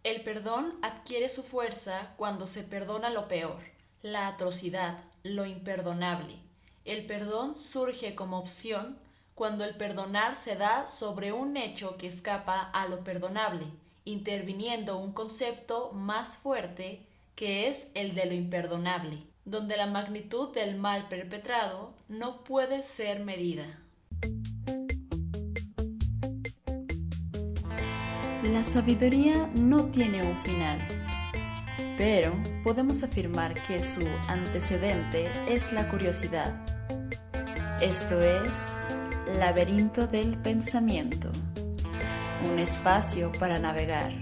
El perdón adquiere su fuerza cuando se perdona lo peor, la atrocidad, lo imperdonable. El perdón surge como opción cuando el perdonar se da sobre un hecho que escapa a lo perdonable, interviniendo un concepto más fuerte que es el de lo imperdonable, donde la magnitud del mal perpetrado no puede ser medida. La sabiduría no tiene un final, pero podemos afirmar que su antecedente es la curiosidad. Esto es Laberinto del Pensamiento, un espacio para navegar.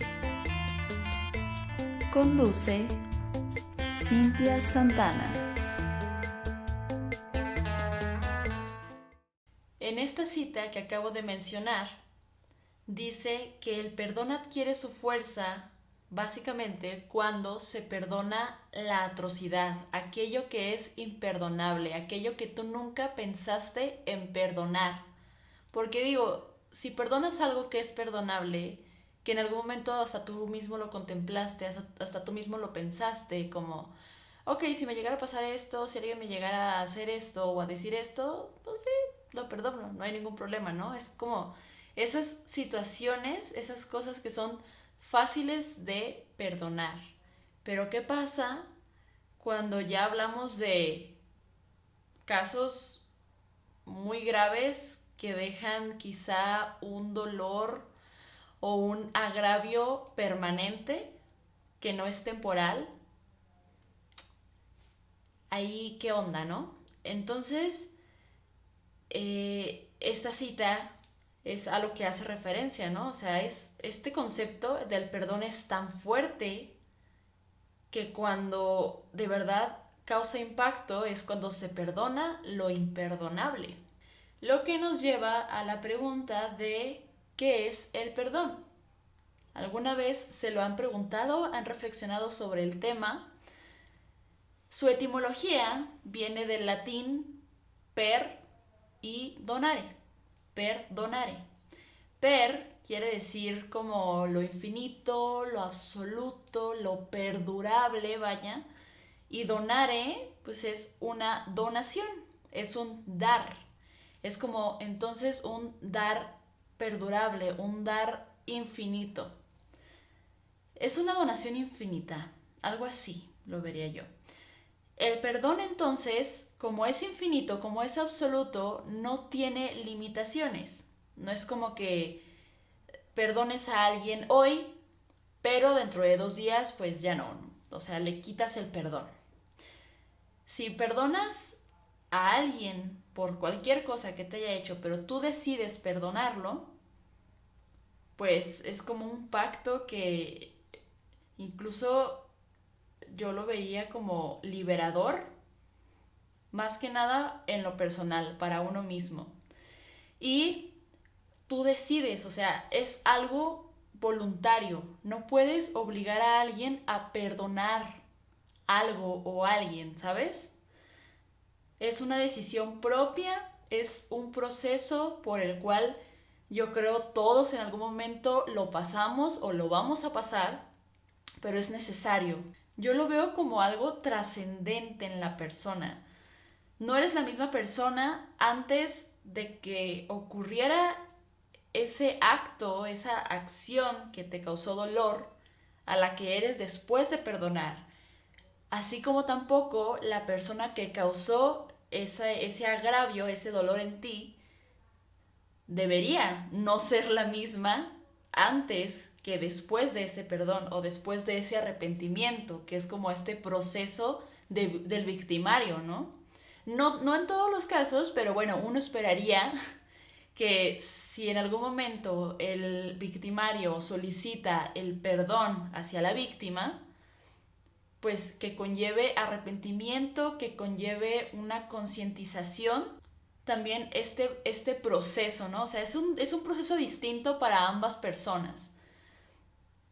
Conduce Cintia Santana. En esta cita que acabo de mencionar, dice que el perdón adquiere su fuerza básicamente cuando se perdona la atrocidad, aquello que es imperdonable, aquello que tú nunca pensaste en perdonar. Porque digo, si perdonas algo que es perdonable, que en algún momento hasta tú mismo lo contemplaste, hasta tú mismo lo pensaste, como, ok, si me llegara a pasar esto, si alguien me llegara a hacer esto o a decir esto, pues sí, lo perdono, no hay ningún problema, ¿no? Es como esas situaciones, esas cosas que son fáciles de perdonar. Pero ¿qué pasa cuando ya hablamos de casos muy graves que dejan quizá un dolor o un agravio permanente que no es temporal? Ahí qué onda, ¿no? Entonces, esta cita es a lo que hace referencia, ¿no? O sea, es este concepto del perdón es tan fuerte que cuando de verdad causa impacto es cuando se perdona lo imperdonable. Lo que nos lleva a la pregunta de ¿qué es el perdón? ¿Alguna vez se lo han preguntado? ¿Han reflexionado sobre el tema? Su etimología viene del latín per y donare. Perdonare. Per quiere decir como lo infinito, lo absoluto, lo perdurable, vaya. Y donare, pues es una donación, es un dar. Es como entonces un dar perdurable, un dar infinito. Es una donación infinita, algo así lo vería yo. El perdón entonces, como es infinito, como es absoluto, no tiene limitaciones. No es como que perdones a alguien hoy, pero dentro de 2 días pues ya no. O sea, le quitas el perdón. Si perdonas a alguien por cualquier cosa que te haya hecho, pero tú decides perdonarlo, pues es como un pacto que incluso yo lo veía como liberador, más que nada en lo personal, para uno mismo. Y tú decides, o sea, es algo voluntario. No puedes obligar a alguien a perdonar algo o alguien, ¿sabes? Es una decisión propia, es un proceso por el cual yo creo todos en algún momento lo pasamos o lo vamos a pasar, pero es necesario. Yo lo veo como algo trascendente en la persona. No eres la misma persona antes de que ocurriera ese acto, esa acción que te causó dolor, a la que eres después de perdonar. Así como tampoco la persona que causó ese agravio, ese dolor en ti, debería no ser la misma antes que después de ese perdón o después de ese arrepentimiento, que es como este proceso del victimario, ¿no? No, no en todos los casos, pero bueno, uno esperaría que si en algún momento el victimario solicita el perdón hacia la víctima, pues que conlleve arrepentimiento, que conlleve una concientización, también este proceso, ¿no? O sea, es un proceso distinto para ambas personas,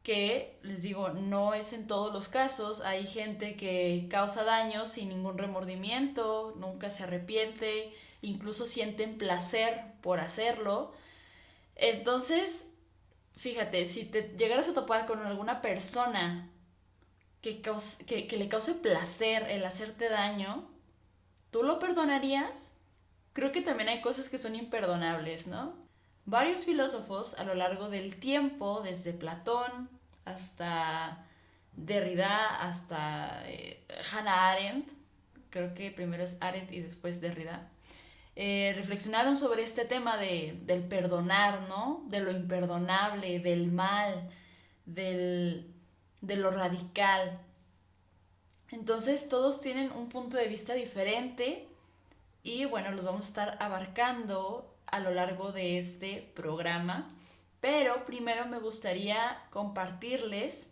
que les digo, no es en todos los casos. Hay gente que causa daño sin ningún remordimiento, nunca se arrepiente, incluso sienten placer por hacerlo. Entonces, fíjate, si te llegaras a topar con alguna persona que le cause placer el hacerte daño, ¿tú lo perdonarías? Creo que también hay cosas que son imperdonables, ¿no? Varios filósofos a lo largo del tiempo, desde Platón hasta Derrida, hasta Hannah Arendt, creo que primero es Arendt y después Derrida, reflexionaron sobre este tema del perdonar, ¿no? De lo imperdonable, del mal, de lo radical. Entonces todos tienen un punto de vista diferente y bueno, los vamos a estar abarcando a lo largo de este programa. Pero primero me gustaría compartirles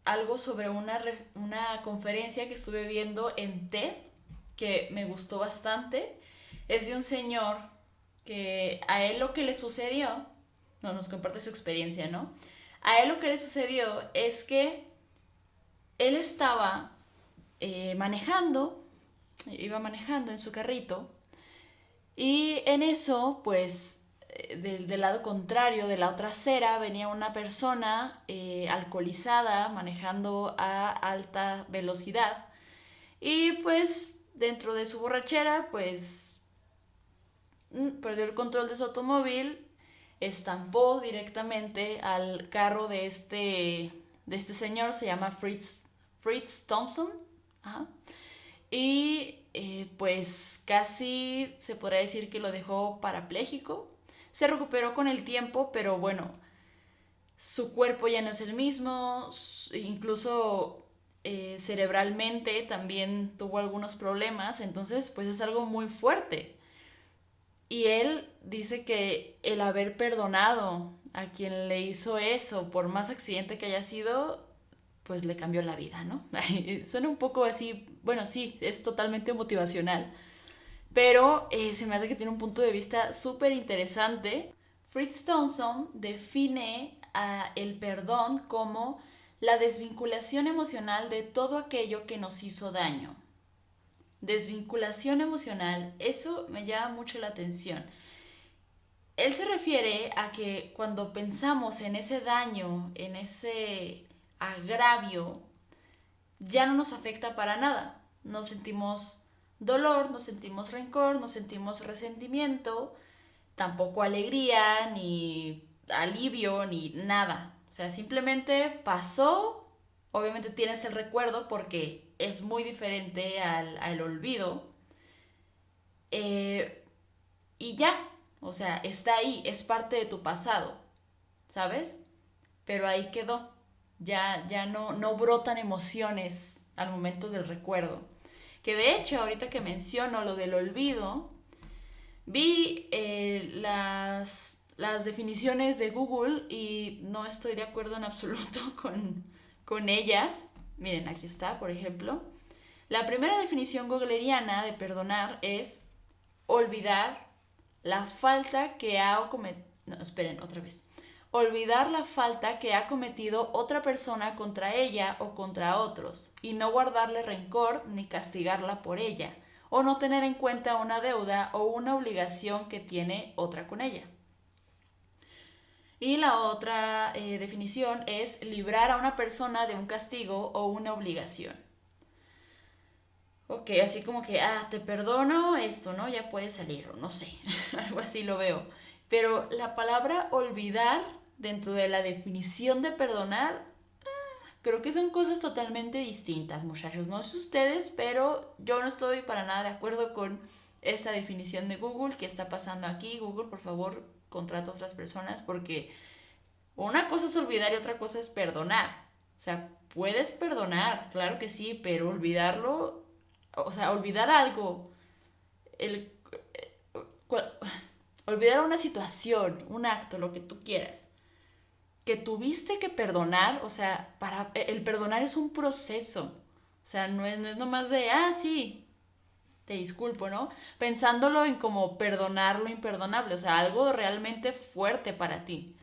algo sobre una conferencia que estuve viendo en TED que me gustó bastante. Es de un señor que a él lo que le sucedió, no, nos comparte su experiencia, ¿no? A él lo que le sucedió es que él estaba iba manejando en su carrito y en eso, pues, del lado contrario, de la otra acera, venía una persona alcoholizada manejando a alta velocidad y pues dentro de su borrachera, pues perdió el control de su automóvil, estampó directamente al carro de este señor, se llama Fritz Thompson. Ajá. Y pues casi se podría decir que lo dejó parapléjico. Se recuperó con el tiempo, pero bueno, su cuerpo ya no es el mismo, incluso cerebralmente también tuvo algunos problemas, entonces pues es algo muy fuerte. Y él dice que el haber perdonado a quien le hizo eso, por más accidente que haya sido, pues le cambió la vida, ¿no? Suena un poco así, bueno, sí, es totalmente motivacional, pero se me hace que tiene un punto de vista súper interesante. Fritz Thompson define el perdón como la desvinculación emocional de todo aquello que nos hizo daño. Desvinculación emocional, eso me llama mucho la atención. Él se refiere a que cuando pensamos en ese daño, en ese agravio, ya no nos afecta para nada. No sentimos dolor, no sentimos rencor, no sentimos resentimiento, tampoco alegría, ni alivio, ni nada. O sea, simplemente pasó, obviamente tienes el recuerdo porque es muy diferente al olvido, eh, y ya, o sea, está ahí, es parte de tu pasado, ¿sabes? Pero ahí quedó. Ya no brotan emociones al momento del recuerdo. Que de hecho, ahorita que menciono lo del olvido, vi las definiciones de Google y no estoy de acuerdo en absoluto con ellas. Miren, aquí está, por ejemplo. La primera definición googleriana de perdonar es olvidar la falta que ha cometido... No, esperen, otra vez. Olvidar la falta que ha cometido otra persona contra ella o contra otros, y no guardarle rencor ni castigarla por ella, o no tener en cuenta una deuda o una obligación que tiene otra con ella. Y la otra definición es librar a una persona de un castigo o una obligación. Ok, así como que, te perdono esto, ¿no? Ya puedes salir, o no sé, algo así lo veo. Pero la palabra olvidar, dentro de la definición de perdonar, creo que son cosas totalmente distintas, muchachos. No sé ustedes, pero yo no estoy para nada de acuerdo con esta definición de Google. ¿Qué está pasando aquí? Google, por favor, contrata a otras personas, porque una cosa es olvidar y otra cosa es perdonar. O sea, puedes perdonar, claro que sí, pero olvidarlo, o sea, olvidar algo, el, olvidar una situación, un acto, lo que tú quieras, que tuviste que perdonar, o sea, el perdonar es un proceso. O sea, no es nomás de, sí, te disculpo, ¿no? Pensándolo en como perdonar lo imperdonable, o sea, algo realmente fuerte para ti.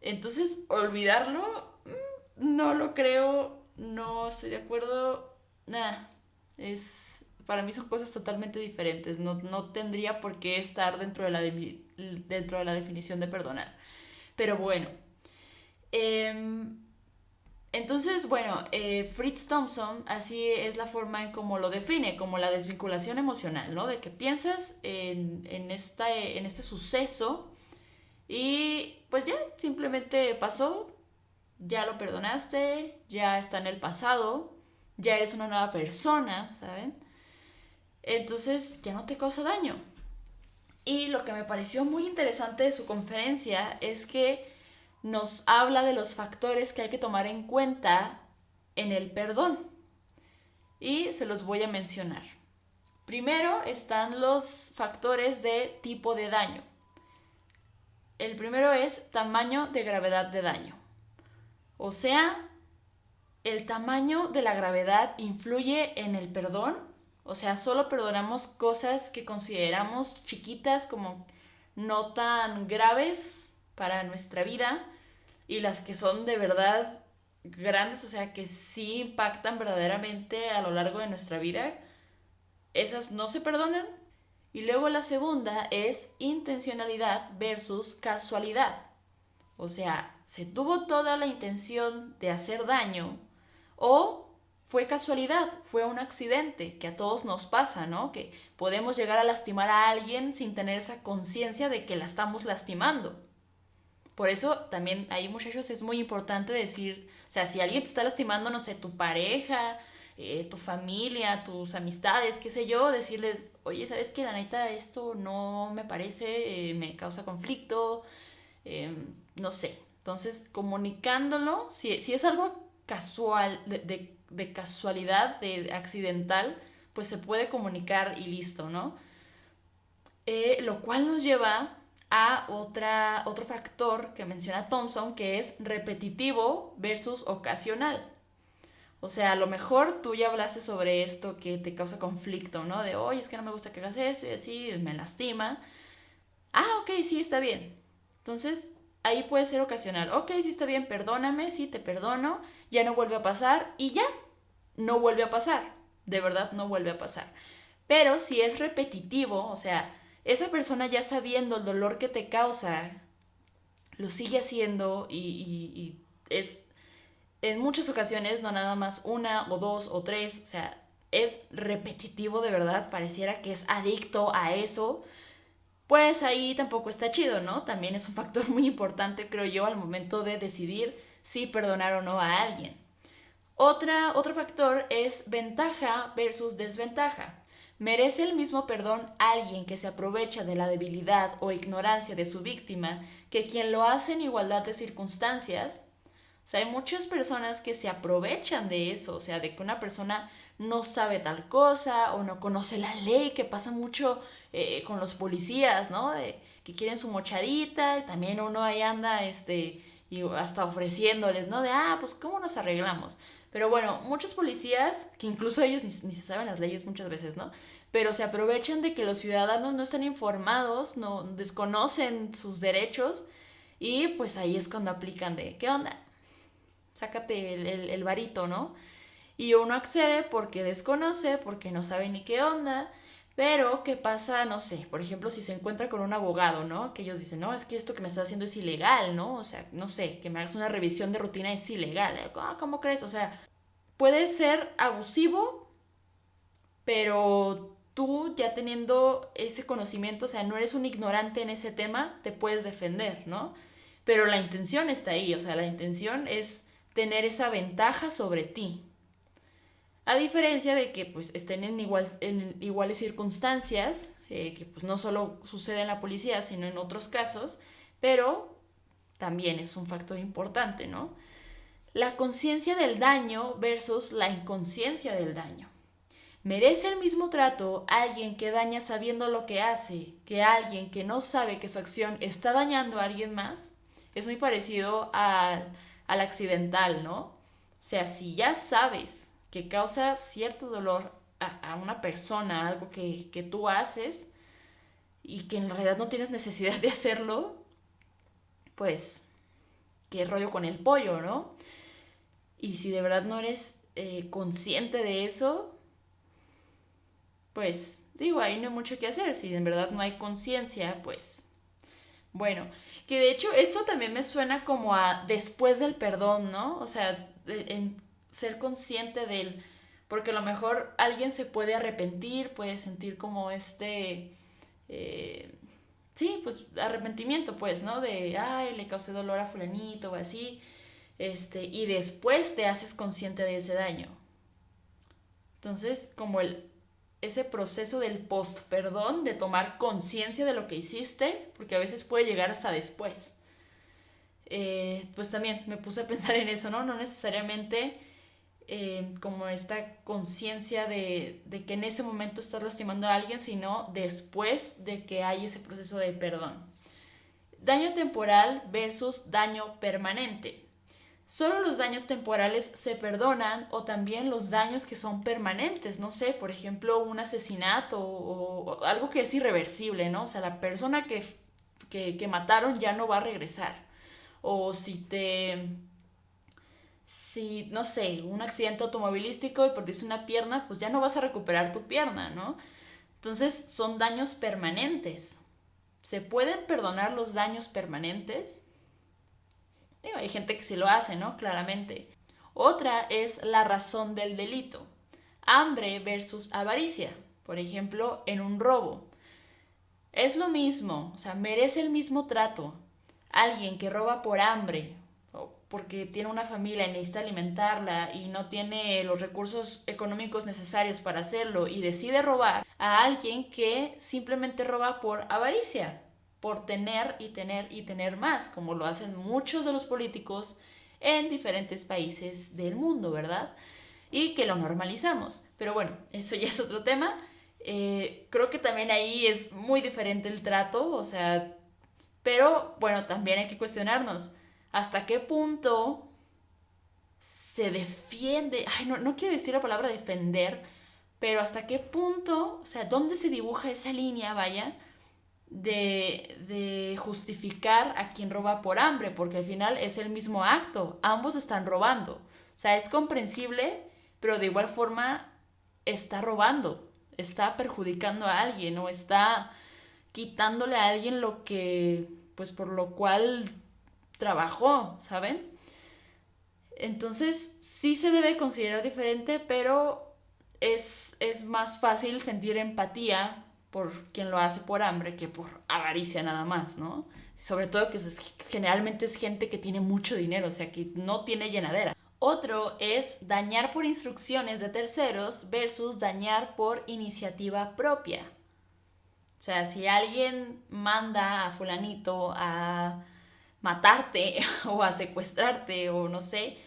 Entonces, olvidarlo, no lo creo, no estoy de acuerdo, para mí son cosas totalmente diferentes, no tendría por qué estar dentro de la definición de perdonar. Pero bueno, entonces, bueno, Fritz Thompson así es la forma en cómo lo define, como la desvinculación emocional, ¿no? De que piensas en este suceso y pues ya, simplemente pasó, ya lo perdonaste, ya está en el pasado, ya eres una nueva persona, ¿saben? Entonces ya no te causa daño. Y lo que me pareció muy interesante de su conferencia es que nos habla de los factores que hay que tomar en cuenta en el perdón. Y se los voy a mencionar. Primero están los factores de tipo de daño. El primero es tamaño de gravedad de daño. O sea, el tamaño de la gravedad influye en el perdón. O sea, solo perdonamos cosas que consideramos chiquitas, como no tan graves para nuestra vida, y las que son de verdad grandes, o sea, que sí impactan verdaderamente a lo largo de nuestra vida, esas no se perdonan. Y luego la segunda es intencionalidad versus casualidad. O sea, ¿se tuvo toda la intención de hacer daño o fue casualidad, fue un accidente que a todos nos pasa, ¿no? Que podemos llegar a lastimar a alguien sin tener esa conciencia de que la estamos lastimando. Por eso también ahí, muchachos, es muy importante decir, o sea, si alguien te está lastimando, no sé, tu pareja, tu familia, tus amistades, qué sé yo, decirles, oye, ¿sabes qué? La neta, esto no me parece, me causa conflicto, no sé. Entonces, comunicándolo, si es algo casual, de casualidad, de accidental, pues se puede comunicar y listo, ¿no? Lo cual nos lleva a otro factor que menciona Thompson, que es repetitivo versus ocasional. O sea, a lo mejor tú ya hablaste sobre esto que te causa conflicto, ¿no? De, oye, es que no me gusta que hagas esto y así, me lastima. Ah, ok, sí, está bien. Entonces, ahí puede ser ocasional. Ok, sí, está bien, perdóname, sí, te perdono, ya no vuelve a pasar y ya, no vuelve a pasar. De verdad, no vuelve a pasar. Pero si es repetitivo, o sea, esa persona ya sabiendo el dolor que te causa, lo sigue haciendo y es en muchas ocasiones, no nada más una o dos o tres, o sea, es repetitivo de verdad, pareciera que es adicto a eso, pues ahí tampoco está chido, ¿no? También es un factor muy importante, creo yo, al momento de decidir si perdonar o no a alguien. Otro factor es ventaja versus desventaja. ¿Merece el mismo perdón alguien que se aprovecha de la debilidad o ignorancia de su víctima que quien lo hace en igualdad de circunstancias? O sea, hay muchas personas que se aprovechan de eso, o sea, de que una persona no sabe tal cosa o no conoce la ley, que pasa mucho con los policías, ¿no? De, que quieren su mochadita, y también uno ahí anda, y hasta ofreciéndoles, ¿no? De, pues, ¿cómo nos arreglamos? Pero bueno, muchos policías, que incluso ellos ni se saben las leyes muchas veces, ¿no? Pero se aprovechan de que los ciudadanos no están informados, no desconocen sus derechos, y pues ahí es cuando aplican de, ¿qué onda? Sácate el varito, ¿no? Y uno accede porque desconoce, porque no sabe ni qué onda, pero ¿qué pasa? No sé, por ejemplo, si se encuentra con un abogado, ¿no? Que ellos dicen, no, es que esto que me estás haciendo es ilegal, ¿no? O sea, no sé, que me hagas una revisión de rutina es ilegal. ¿Cómo crees? O sea, puede ser abusivo, pero tú ya teniendo ese conocimiento, o sea, no eres un ignorante en ese tema, te puedes defender, ¿no? Pero la intención está ahí, o sea, la intención es tener esa ventaja sobre ti. A diferencia de que pues estén en iguales circunstancias, que pues no solo sucede en la policía, sino en otros casos, pero también es un factor importante, ¿no? La conciencia del daño versus la inconsciencia del daño. ¿Merece el mismo trato alguien que daña sabiendo lo que hace que alguien que no sabe que su acción está dañando a alguien más? Es muy parecido al accidental, ¿no? O sea, si ya sabes que causa cierto dolor a una persona, algo que tú haces y que en realidad no tienes necesidad de hacerlo, pues, qué rollo con el pollo, ¿no? Y si de verdad no eres consciente de eso, pues digo, ahí no hay mucho que hacer. Si en verdad no hay conciencia, pues Bueno, que de hecho esto también me suena como a después del perdón, ¿no? O sea, en ser consciente del... Porque a lo mejor alguien se puede arrepentir, puede sentir como eh, sí, pues arrepentimiento, pues, ¿no? De, ay, le causé dolor a fulanito o así, y después te haces consciente de ese daño. Entonces, como ese proceso del post-perdón, de tomar conciencia de lo que hiciste, porque a veces puede llegar hasta después. Pues también me puse a pensar en eso, ¿no? No necesariamente como esta conciencia de que en ese momento estás lastimando a alguien, sino después de que hay ese proceso de perdón. Daño temporal versus daño permanente. Solo los daños temporales se perdonan o también los daños que son permanentes, no sé, por ejemplo, un asesinato o algo que es irreversible, ¿no? O sea, la persona que mataron ya no va a regresar. O si, no sé, un accidente automovilístico y perdiste una pierna, pues ya no vas a recuperar tu pierna, ¿no? Entonces son daños permanentes. ¿Se pueden perdonar los daños permanentes? Digo, hay gente que sí lo hace, ¿no? Claramente. Otra es la razón del delito. Hambre versus avaricia. Por ejemplo, en un robo. Es lo mismo, o sea, merece el mismo trato. Alguien que roba por hambre, o porque tiene una familia y necesita alimentarla y no tiene los recursos económicos necesarios para hacerlo y decide robar, a alguien que simplemente roba por avaricia, por tener y tener y tener más, como lo hacen muchos de los políticos en diferentes países del mundo, ¿verdad? Y que lo normalizamos. Pero bueno, eso ya es otro tema. Creo que también ahí es muy diferente el trato, o sea, pero bueno, también hay que cuestionarnos hasta qué punto se defiende, ay, no quiero decir la palabra defender, pero hasta qué punto, o sea, dónde se dibuja esa línea, vaya, de justificar a quien roba por hambre, porque al final es el mismo acto, ambos están robando. O sea, es comprensible, pero de igual forma está robando, está perjudicando a alguien o está quitándole a alguien lo que, pues por lo cual trabajó, ¿saben? Entonces sí se debe considerar diferente, pero es más fácil sentir empatía por quien lo hace por hambre que por avaricia nada más, ¿no? Sobre todo que generalmente es gente que tiene mucho dinero, o sea, que no tiene llenadera. Otro es dañar por instrucciones de terceros versus dañar por iniciativa propia. O sea, si alguien manda a fulanito a matarte o a secuestrarte o no sé,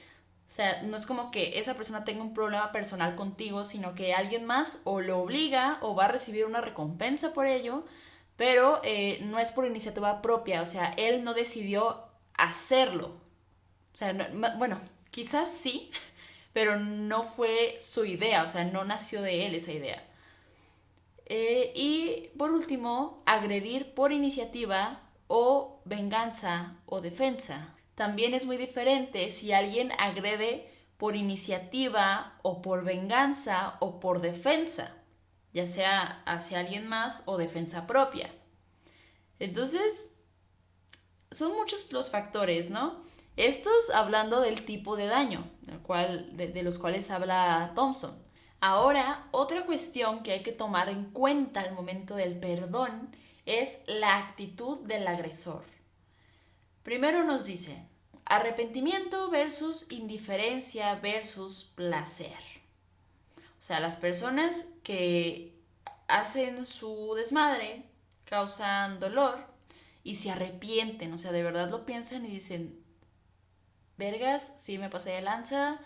o sea, no es como que esa persona tenga un problema personal contigo, sino que alguien más o lo obliga o va a recibir una recompensa por ello, pero no es por iniciativa propia, o sea, él no decidió hacerlo. O sea, bueno, quizás sí, pero no fue su idea, o sea, no nació de él esa idea. Y por último, agredir por iniciativa o venganza o defensa. También es muy diferente si alguien agrede por iniciativa o por venganza o por defensa, ya sea hacia alguien más o defensa propia. Entonces, son muchos los factores, ¿no? Estos hablando del tipo de daño, de los cuales habla Thompson. Ahora, otra cuestión que hay que tomar en cuenta al momento del perdón es la actitud del agresor. Primero nos dice, arrepentimiento versus indiferencia versus placer. O sea, las personas que hacen su desmadre causan dolor y se arrepienten, o sea, de verdad lo piensan y dicen, vergas, sí me pasé de lanza,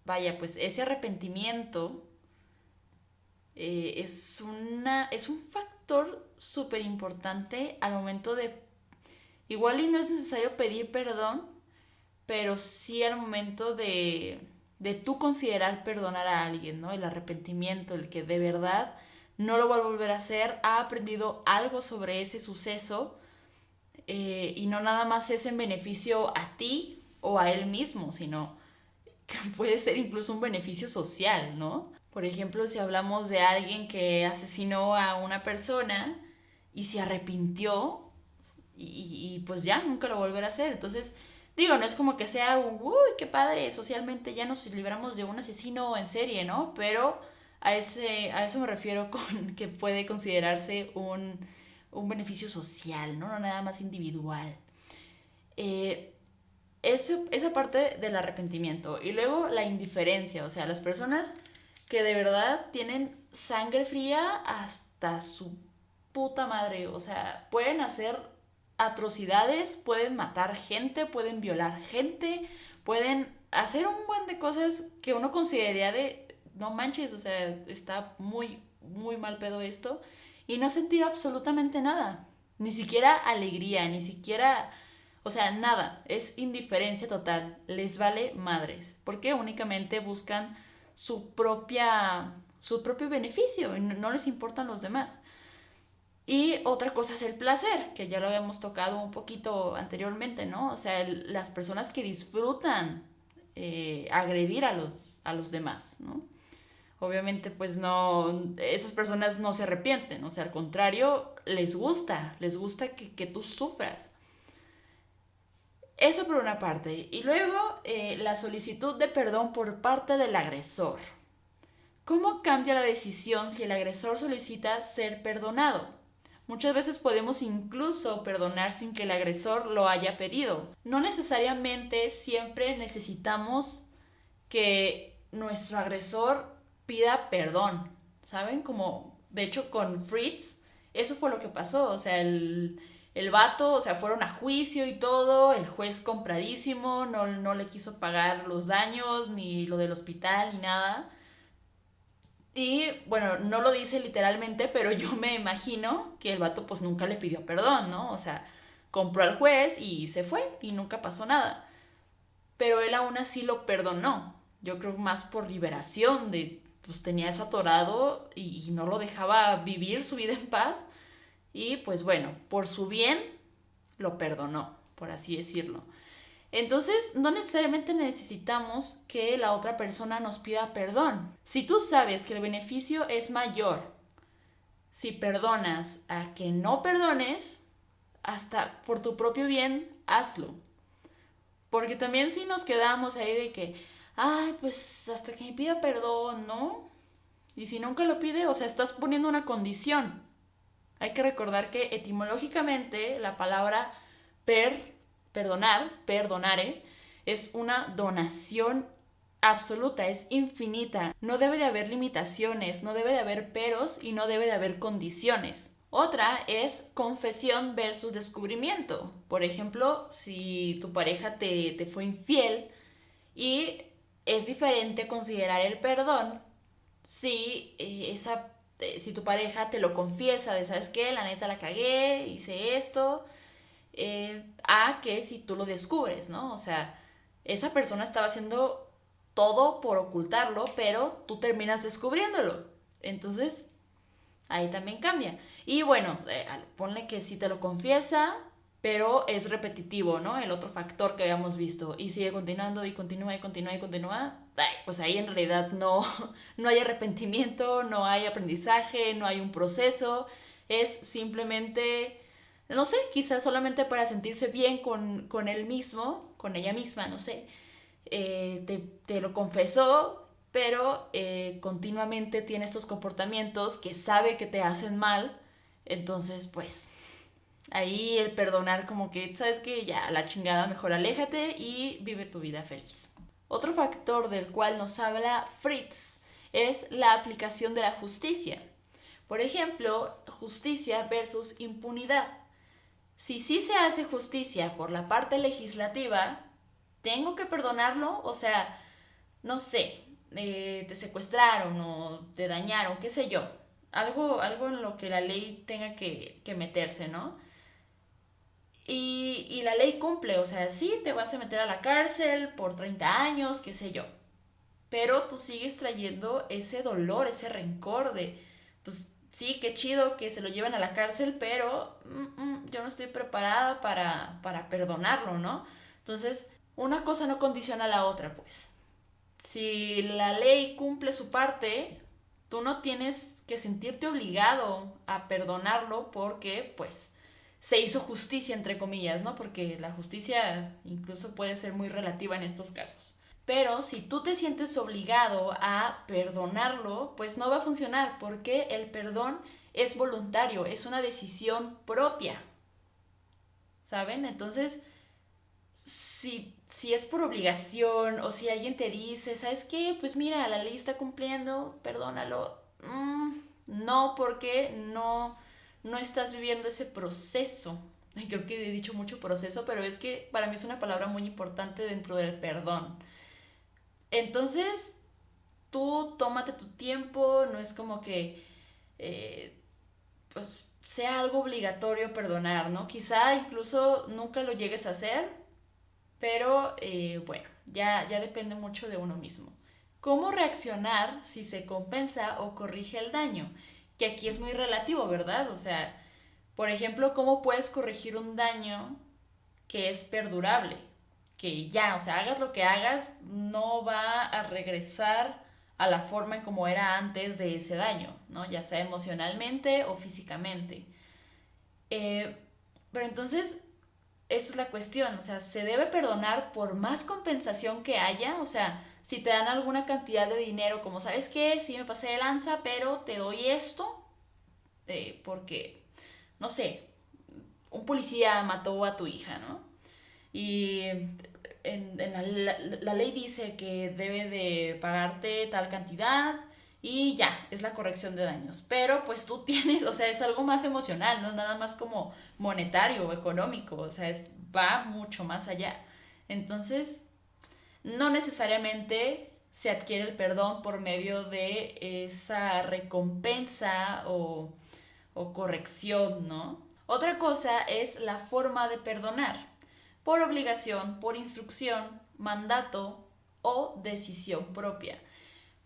vaya, pues ese arrepentimiento es un factor súper importante al momento de, igual y no es necesario pedir perdón, pero sí al momento de tú considerar perdonar a alguien, ¿no? El arrepentimiento, el que de verdad no lo va a volver a hacer, ha aprendido algo sobre ese suceso y no nada más es en beneficio a ti o a él mismo, sino que puede ser incluso un beneficio social, ¿no? Por ejemplo, si hablamos de alguien que asesinó a una persona y se arrepintió y pues ya, nunca lo volverá a hacer. Entonces, digo, no es como que sea uy, qué padre, socialmente ya nos libramos de un asesino en serie, ¿no? Pero a eso me refiero con que puede considerarse un beneficio social, ¿no? No nada más individual. Eh, esa parte del arrepentimiento. Y luego la indiferencia, o sea, las personas que de verdad tienen sangre fría hasta su puta madre, o sea, pueden hacer atrocidades, pueden matar gente, pueden violar gente, pueden hacer un buen de cosas que uno consideraría de, no manches, o sea, está muy, muy mal pedo esto, y no sentir absolutamente nada, ni siquiera alegría, ni siquiera, o sea, nada, es indiferencia total, les vale madres, porque únicamente buscan su propio beneficio y no les importan los demás. Y otra cosa es el placer, que ya lo habíamos tocado un poquito anteriormente, ¿no? O sea, las personas que disfrutan agredir a los demás, ¿no? Obviamente, pues no, esas personas no se arrepienten, o sea, al contrario, les gusta que tú sufras. Eso por una parte. Y luego, la solicitud de perdón por parte del agresor. ¿Cómo cambia la decisión si el agresor solicita ser perdonado? Muchas veces podemos incluso perdonar sin que el agresor lo haya pedido. No necesariamente siempre necesitamos que nuestro agresor pida perdón, ¿saben? Como, de hecho, con Fritz, eso fue lo que pasó. O sea, el vato, o sea, fueron a juicio y todo, el juez compradísimo, no le quiso pagar los daños, ni lo del hospital, ni nada. Y bueno, no lo dice literalmente, pero yo me imagino que el vato pues nunca le pidió perdón, ¿no? O sea, compró al juez y se fue y nunca pasó nada. Pero él aún así lo perdonó. Yo creo más por liberación de, pues tenía eso atorado y no lo dejaba vivir su vida en paz. Y pues bueno, por su bien lo perdonó, por así decirlo. Entonces, no necesariamente necesitamos que la otra persona nos pida perdón. Si tú sabes que el beneficio es mayor, si perdonas a que no perdones, hasta por tu propio bien, hazlo. Porque también si nos quedamos ahí de que, ay, pues hasta que me pida perdón, ¿no? Y si nunca lo pide, o sea, estás poniendo una condición. Hay que recordar que etimológicamente la palabra perdonar, perdonare, es una donación absoluta, es infinita. No debe de haber limitaciones, no debe de haber peros y no debe de haber condiciones. Otra es confesión versus descubrimiento. Por ejemplo, si tu pareja te fue infiel y es diferente considerar el perdón si tu pareja te lo confiesa de, ¿sabes qué? La neta la cagué, hice esto, a que si tú lo descubres, ¿no? O sea, esa persona estaba haciendo todo por ocultarlo, pero tú terminas descubriéndolo. Entonces, ahí también cambia. Y bueno, ponle que si te lo confiesa, pero es repetitivo, ¿no? El otro factor que habíamos visto. Y sigue continuando y continúa y continúa y continúa. Ay, pues ahí en realidad no hay arrepentimiento, no hay aprendizaje, no hay un proceso. Es simplemente, no sé, quizás solamente para sentirse bien con él mismo, con ella misma, no sé. Te lo confesó, pero continuamente tiene estos comportamientos que sabe que te hacen mal. Entonces, pues ahí el perdonar como que, sabes que ya la chingada, mejor aléjate y vive tu vida feliz. Otro factor del cual nos habla Fritz es la aplicación de la justicia. Por ejemplo, justicia versus impunidad. Si sí se hace justicia por la parte legislativa, ¿tengo que perdonarlo? O sea, no sé, te secuestraron o te dañaron, qué sé yo. Algo en lo que la ley tenga que meterse, ¿no? Y la ley cumple, o sea, sí, te vas a meter a la cárcel por 30 años, qué sé yo. Pero tú sigues trayendo ese dolor, ese rencor de, pues sí, qué chido que se lo lleven a la cárcel, pero yo no estoy preparada para perdonarlo, ¿no? Entonces, una cosa no condiciona a la otra, pues. Si la ley cumple su parte, tú no tienes que sentirte obligado a perdonarlo porque, pues, se hizo justicia, entre comillas, ¿no? Porque la justicia incluso puede ser muy relativa en estos casos. Pero si tú te sientes obligado a perdonarlo, pues no va a funcionar porque el perdón es voluntario, es una decisión propia, ¿saben? Entonces, si es por obligación o si alguien te dice, ¿sabes qué? Pues mira, la ley está cumpliendo, perdónalo. No, porque no estás viviendo ese proceso. Creo que he dicho mucho proceso, pero es que para mí es una palabra muy importante dentro del perdón. Entonces, tú tómate tu tiempo, no es como que pues sea algo obligatorio perdonar, ¿no? Quizá incluso nunca lo llegues a hacer, pero bueno, ya depende mucho de uno mismo. ¿Cómo reaccionar si se compensa o corrige el daño? Que aquí es muy relativo, ¿verdad? O sea, por ejemplo, ¿cómo puedes corregir un daño que es perdurable? Que ya, o sea, hagas lo que hagas, no va a regresar a la forma en como era antes de ese daño, ¿no? Ya sea emocionalmente o físicamente. Eh, pero entonces, esa es la cuestión, o sea, se debe perdonar por más compensación que haya, o sea, si te dan alguna cantidad de dinero, como sabes qué, sí me pasé de lanza, pero te doy esto, porque, no sé, un policía mató a tu hija, ¿no? Y la ley dice que debe de pagarte tal cantidad y ya, es la corrección de daños. Pero pues tú tienes, o sea, es algo más emocional, no es nada más como monetario o económico, o sea, va mucho más allá. Entonces, no necesariamente se adquiere el perdón por medio de esa recompensa o corrección, ¿no? Otra cosa es la forma de perdonar, por obligación, por instrucción, mandato o decisión propia.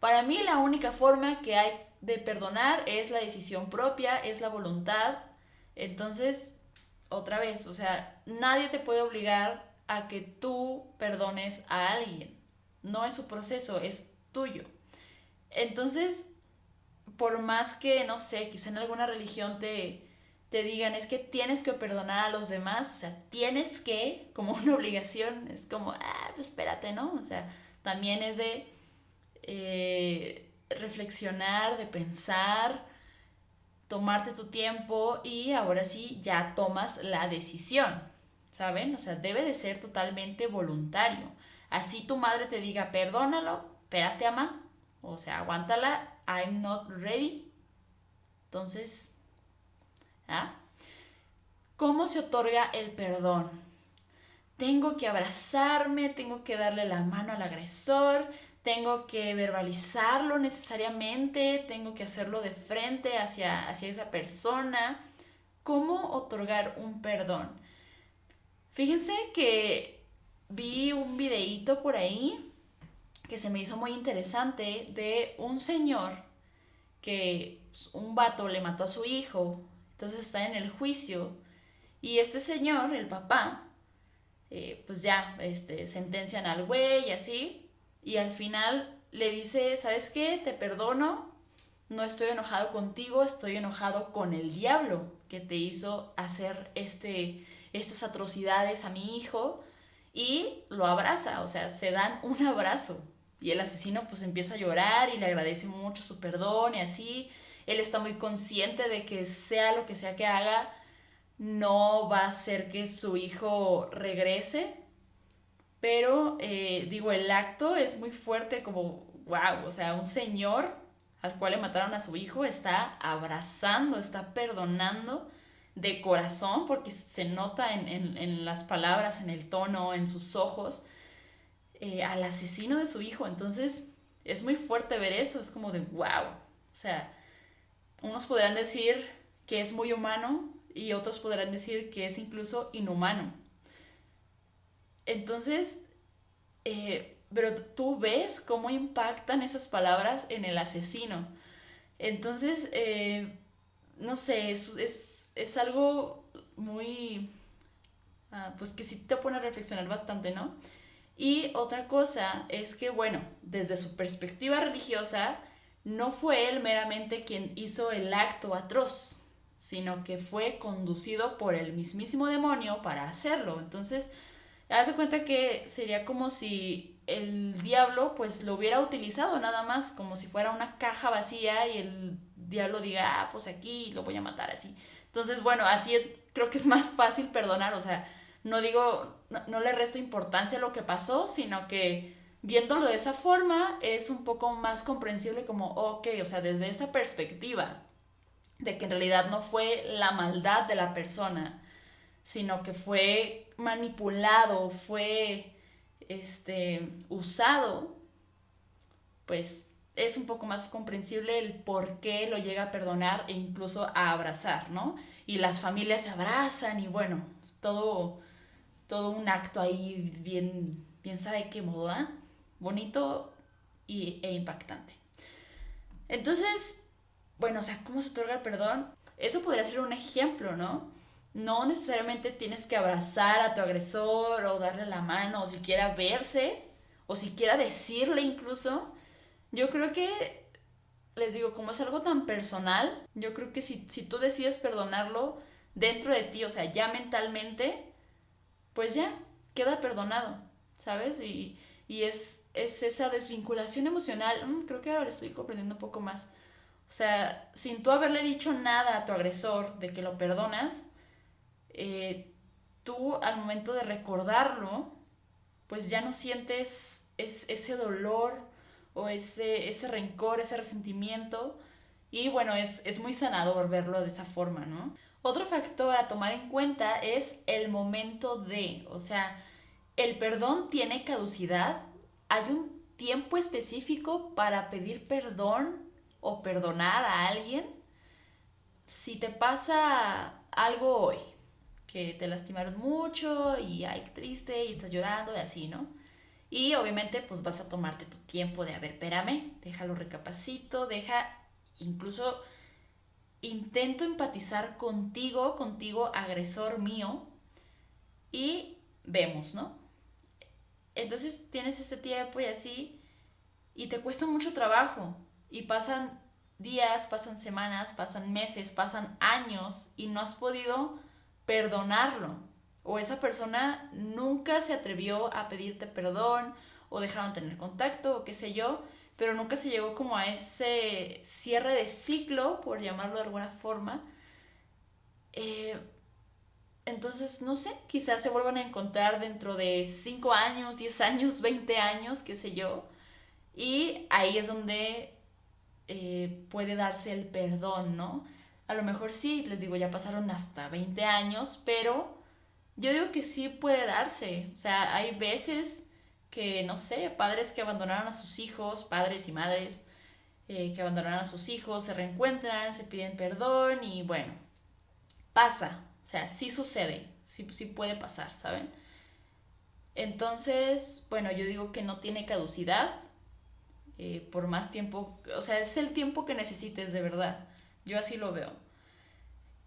Para mí la única forma que hay de perdonar es la decisión propia, es la voluntad. Entonces, otra vez, o sea, nadie te puede obligar a que tú perdones a alguien. No es su proceso, es tuyo. Entonces, por más que, no sé, quizá en alguna religión te digan, es que tienes que perdonar a los demás, o sea, tienes que, como una obligación, es como, pues espérate, ¿no? O sea, también es de reflexionar, de pensar, tomarte tu tiempo y ahora sí ya tomas la decisión, ¿saben? O sea, debe de ser totalmente voluntario. Así tu madre te diga, perdónalo, espérate, ama, o sea, aguántala, I'm not ready. Entonces, ¿ah? ¿Cómo se otorga el perdón? Tengo que abrazarme, tengo que darle la mano al agresor, tengo que verbalizarlo necesariamente, tengo que hacerlo de frente hacia esa persona. ¿Cómo otorgar un perdón? Fíjense que vi un videíto por ahí que se me hizo muy interesante de un señor que un vato le mató a su hijo, entonces está en el juicio y este señor, el papá, pues ya sentencian al güey y así, y al final le dice, ¿sabes qué? Te perdono, no estoy enojado contigo, estoy enojado con el diablo que te hizo hacer estas atrocidades a mi hijo, y lo abraza, o sea, se dan un abrazo. Y el asesino pues empieza a llorar y le agradece mucho su perdón y así. Él está muy consciente de que sea lo que sea que haga, no va a hacer que su hijo regrese. Pero digo, el acto es muy fuerte, como, wow, o sea, un señor al cual le mataron a su hijo está abrazando, está perdonando de corazón, porque se nota en las palabras, en el tono, en sus ojos, al asesino de su hijo. Entonces es muy fuerte ver eso, es como de wow. O sea, unos podrán decir que es muy humano y otros podrán decir que es incluso inhumano. Entonces, pero tú ves cómo impactan esas palabras en el asesino. Entonces, no sé, es algo muy, pues que sí te pone a reflexionar bastante, ¿no? Y otra cosa es que, bueno, desde su perspectiva religiosa, no fue él meramente quien hizo el acto atroz, sino que fue conducido por el mismísimo demonio para hacerlo. Entonces, haz de cuenta que sería como si el diablo pues lo hubiera utilizado nada más, como si fuera una caja vacía y el diablo diga, ah, pues aquí lo voy a matar así. Entonces, bueno, así es, creo que es más fácil perdonar, o sea, no digo, no le resto importancia a lo que pasó, sino que viéndolo de esa forma es un poco más comprensible como, ok, o sea, desde esta perspectiva, de que en realidad no fue la maldad de la persona, sino que fue manipulado, fue usado, pues es un poco más comprensible el por qué lo llega a perdonar e incluso a abrazar, ¿no? Y las familias se abrazan y bueno, es todo un acto ahí bien sabe qué modo, ¿eh? Bonito e impactante. Entonces, bueno, o sea, ¿cómo se otorga el perdón? Eso podría ser un ejemplo, ¿no? No necesariamente tienes que abrazar a tu agresor o darle la mano o siquiera verse o siquiera decirle incluso. Yo creo que, les digo, como es algo tan personal, yo creo que si tú decides perdonarlo dentro de ti, o sea, ya mentalmente, pues ya, queda perdonado, ¿sabes? Y es esa desvinculación emocional, creo que ahora lo estoy comprendiendo un poco más. O sea, sin tú haberle dicho nada a tu agresor de que lo perdonas, tú al momento de recordarlo, pues ya no sientes ese dolor o ese rencor, ese resentimiento. Y bueno, es muy sanador verlo de esa forma, ¿no? Otro factor a tomar en cuenta es el momento de, o sea, el perdón tiene caducidad. Hay un tiempo específico para pedir perdón o perdonar a alguien. Si te pasa algo hoy, que te lastimaron mucho y ay, qué triste y estás llorando y así, ¿no? Y obviamente pues vas a tomarte tu tiempo de, a ver, espérame, déjalo recapacito, incluso intento empatizar contigo, agresor mío, y vemos, ¿no? Entonces tienes este tiempo y así, y te cuesta mucho trabajo, y pasan días, pasan semanas, pasan meses, pasan años, y no has podido perdonarlo. O esa persona nunca se atrevió a pedirte perdón, o dejaron de tener contacto, o qué sé yo, pero nunca se llegó como a ese cierre de ciclo, por llamarlo de alguna forma. Eh, entonces, no sé, quizás se vuelvan a encontrar dentro de 5 años, 10 años, 20 años, qué sé yo. Y ahí es donde puede darse el perdón, ¿no? A lo mejor sí, les digo, ya pasaron hasta 20 años, pero yo digo que sí puede darse. O sea, hay veces que, no sé, padres que abandonaron a sus hijos, padres y madres que abandonaron a sus hijos, se reencuentran, se piden perdón y bueno, pasa. O sea, sí sucede, sí puede pasar, ¿saben? Entonces, bueno, yo digo que no tiene caducidad por más tiempo, o sea, es el tiempo que necesites de verdad. Yo así lo veo.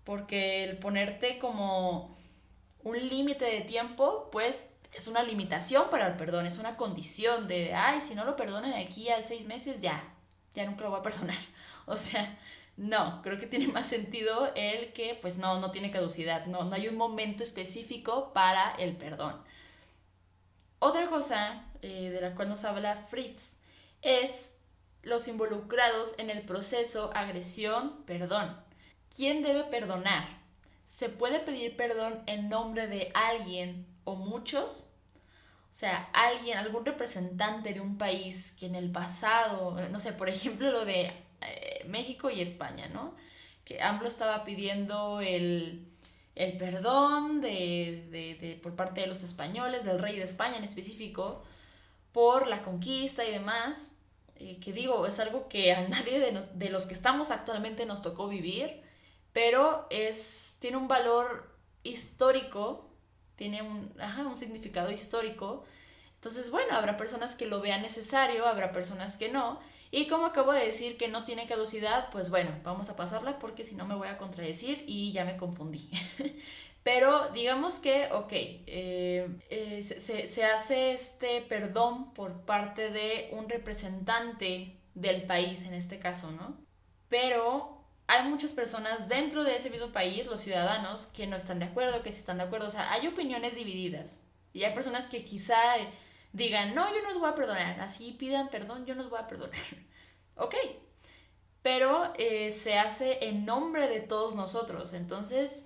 Porque el ponerte como un límite de tiempo, pues es una limitación para el perdón, es una condición de, ay, si no lo perdonen de aquí a 6 meses, ya nunca lo voy a perdonar. O sea, no, creo que tiene más sentido el que, pues no tiene caducidad, no hay un momento específico para el perdón. Otra cosa de la cual nos habla Fritz es los involucrados en el proceso agresión-perdón. ¿Quién debe perdonar? ¿Se puede pedir perdón en nombre de alguien o muchos? O sea, algún representante de un país que en el pasado, no sé, por ejemplo lo de México y España, ¿no? Que AMLO estaba pidiendo el perdón por parte de los españoles, del rey de España en específico, por la conquista y demás, que digo, es algo que a nadie de los que estamos actualmente nos tocó vivir, pero tiene un valor histórico, tiene un significado histórico. Entonces, bueno, habrá personas que lo vean necesario, habrá personas que no. Y como acabo de decir que no tiene caducidad, pues bueno, vamos a pasarla porque si no me voy a contradecir y ya me confundí. Pero digamos que, ok, se hace este perdón por parte de un representante del país en este caso, ¿no? Pero hay muchas personas dentro de ese mismo país, los ciudadanos, que no están de acuerdo, que sí están de acuerdo. O sea, hay opiniones divididas. Y hay personas que quizá digan, no, yo no los voy a perdonar. Así pidan perdón, yo no los voy a perdonar. Ok, pero se hace en nombre de todos nosotros. Entonces,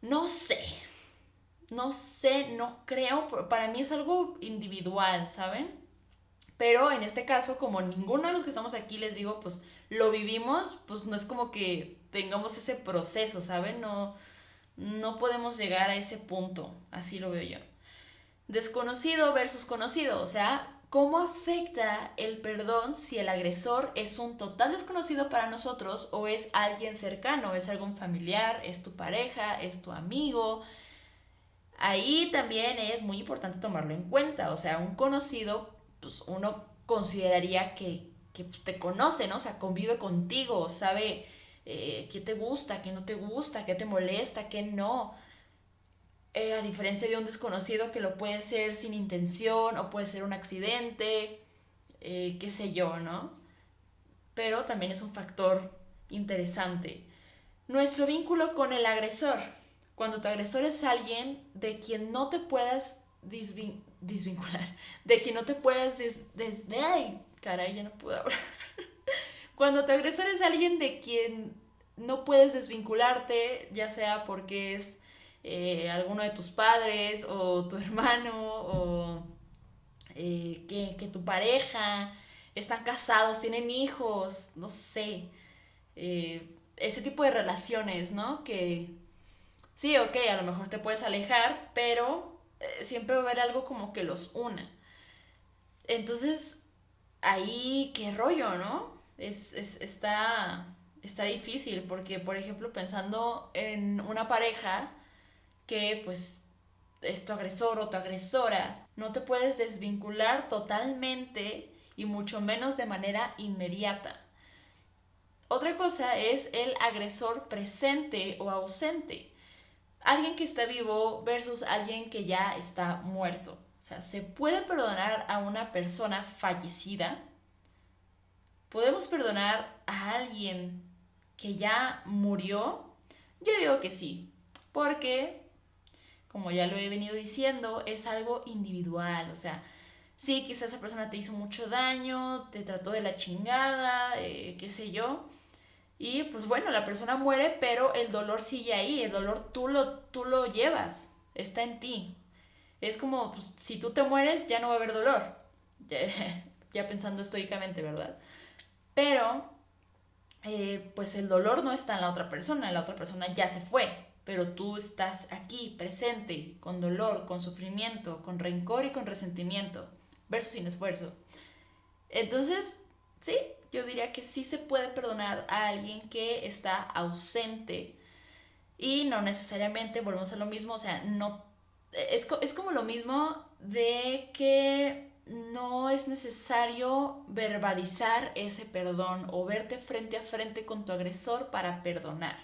no sé, no creo. Para mí es algo individual, ¿saben? Pero en este caso, como ninguno de los que estamos aquí, les digo, pues lo vivimos, pues no es como que tengamos ese proceso, ¿saben? No podemos llegar a ese punto, así lo veo yo. Desconocido versus conocido, o sea, ¿cómo afecta el perdón si el agresor es un total desconocido para nosotros o es alguien cercano, es algún familiar, es tu pareja, es tu amigo? Ahí también es muy importante tomarlo en cuenta, o sea, un conocido, pues uno consideraría que te conoce, ¿no? O sea, convive contigo, sabe qué te gusta, qué no te gusta, qué te molesta, qué no. A diferencia de un desconocido que lo puede ser sin intención o puede ser un accidente, qué sé yo, ¿no? Pero también es un factor interesante. Nuestro vínculo con el agresor. Cuando tu agresor es alguien de quien no te puedas desvincular, de quien no te puedas ¡ay! Caray, ya no puedo hablar. Cuando tu agresor es alguien de quien no puedes desvincularte, ya sea porque es alguno de tus padres o tu hermano o que tu pareja, están casados, tienen hijos, no sé, ese tipo de relaciones, ¿no? Que sí, ok, a lo mejor te puedes alejar, pero siempre va a haber algo como que los una. Entonces, ahí, qué rollo, ¿no? Está difícil porque, por ejemplo, pensando en una pareja que pues es tu agresor o tu agresora, no te puedes desvincular totalmente y mucho menos de manera inmediata. Otra cosa es el agresor presente o ausente. Alguien que está vivo versus alguien que ya está muerto. O sea, ¿se puede perdonar a una persona fallecida? ¿Podemos perdonar a alguien que ya murió? Yo digo que sí, porque, como ya lo he venido diciendo, es algo individual. O sea, sí, quizás esa persona te hizo mucho daño, te trató de la chingada, qué sé yo. Y pues bueno, la persona muere, pero el dolor sigue ahí, el dolor tú lo llevas, está en ti. Es como, pues, si tú te mueres, ya no va a haber dolor. Ya pensando estoicamente, ¿verdad? Pero, pues el dolor no está en la otra persona ya se fue, pero tú estás aquí, presente, con dolor, con sufrimiento, con rencor y con resentimiento, versus sin esfuerzo. Entonces, sí, yo diría que sí se puede perdonar a alguien que está ausente y no necesariamente volvemos a lo mismo, o sea, no es como lo mismo de que no es necesario verbalizar ese perdón o verte frente a frente con tu agresor para perdonar.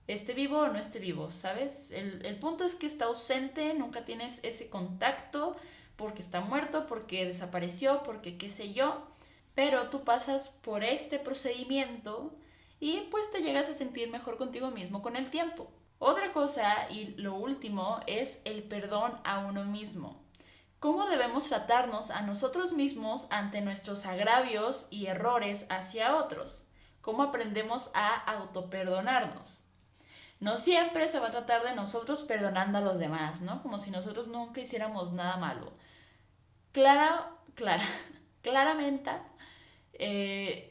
Esté vivo o no esté vivo, ¿sabes? El punto es que está ausente, nunca tienes ese contacto porque está muerto, porque desapareció, porque qué sé yo, pero tú pasas por este procedimiento y pues te llegas a sentir mejor contigo mismo con el tiempo. Otra cosa y lo último es el perdón a uno mismo. ¿Cómo debemos tratarnos a nosotros mismos ante nuestros agravios y errores hacia otros? ¿Cómo aprendemos a autoperdonarnos? No siempre se va a tratar de nosotros perdonando a los demás, ¿no? Como si nosotros nunca hiciéramos nada malo. Clara, claramente